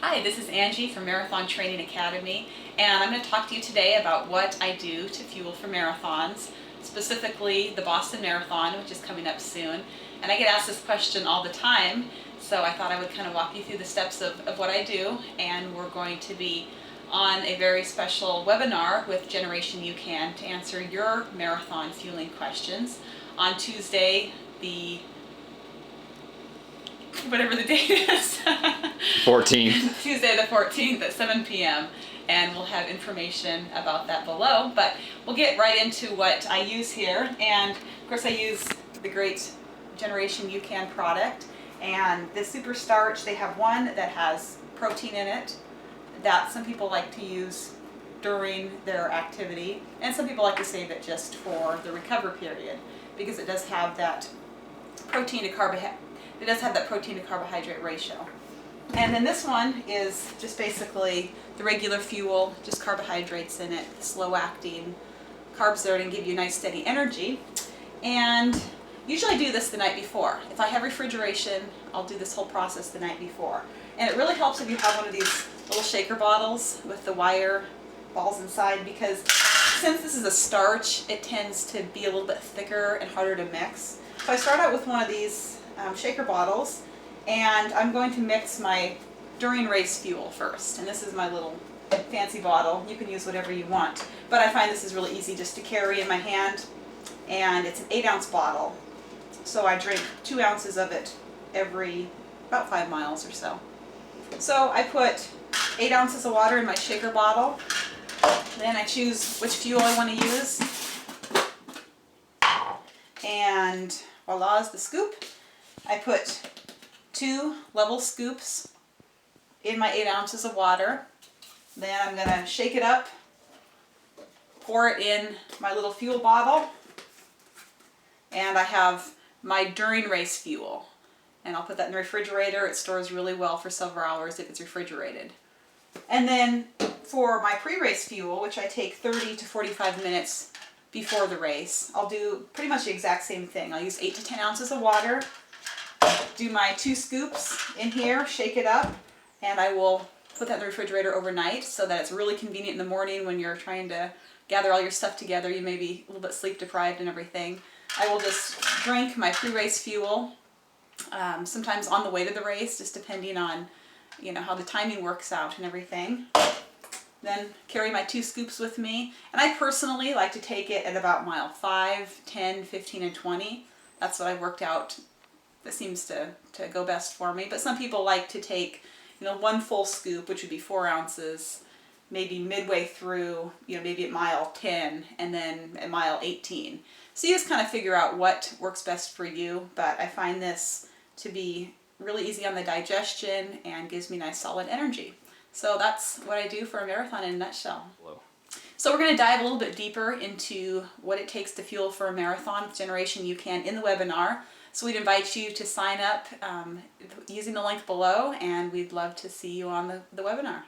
Hi, this is Angie from Marathon Training Academy, and I'm going to talk to you today about what I do to fuel for marathons, specifically the Boston Marathon, which is coming up soon. And I get asked this question all the time, so I thought I would kind of walk you through the steps of what I do, and we're going to be on a very special webinar with Generation Ucan to answer your marathon fueling questions on Tuesday, whatever the date is. 14th. Tuesday the 14th at 7 p.m. and we'll have information about that below, but we'll get right into what I use here. And of course I use the great Generation Ucan product, and this super starch, they have one that has protein in it that some people like to use during their activity, and some people like to save it just for the recovery period because it does have that protein to carbohydrate ratio. And then this one is just basically the regular fuel, just carbohydrates in it, slow acting carbs that are going to give you nice steady energy. And usually I do this the night before. If I have refrigeration, I'll do this whole process the night before. And it really helps if you have one of these little shaker bottles with the wire balls inside, because since this is a starch, it tends to be a little bit thicker and harder to mix. So I start out with one of these shaker bottles, and I'm going to mix my during race fuel first. And this is my little fancy bottle. You can use whatever you want, but I find this is really easy just to carry in my hand, and it's an 8-ounce bottle. So I drink 2 ounces of it every about 5 miles or so. So I put 8 ounces of water in my shaker bottle. Then I choose which fuel I want to use. And voila is the scoop. I put 2 level scoops in my 8 ounces of water. Then I'm going to shake it up, pour it in my little fuel bottle, and I have my during race fuel. And I'll put that in the refrigerator. It stores really well for several hours if it's refrigerated. And then for my pre-race fuel, which I take 30 to 45 minutes before the race, I'll do pretty much the exact same thing. I'll use 8 to 10 ounces of water, do my 2 scoops in here, shake it up, and I will put that in the refrigerator overnight so that it's really convenient in the morning when you're trying to gather all your stuff together. You may be a little bit sleep deprived and everything. I will just drink my pre-race fuel, sometimes on the way to the race, just depending on how the timing works out and everything. Then carry my 2 scoops with me, and I personally like to take it at about mile 5, 10, 15, and 20. That's what I've worked out. That seems to go best for me. But some people like to take 1 full scoop, which would be 4 ounces, maybe midway through, maybe at mile 10 and then at mile 18. So you just kind of figure out what works best for you, but I find this to be really easy on the digestion and gives me nice solid energy. So that's what I do for a marathon in a nutshell. Hello. So we're going to dive a little bit deeper into what it takes to fuel for a marathon with Generation Ucan in the webinar. So we'd invite you to sign up using the link below, and we'd love to see you on the webinar.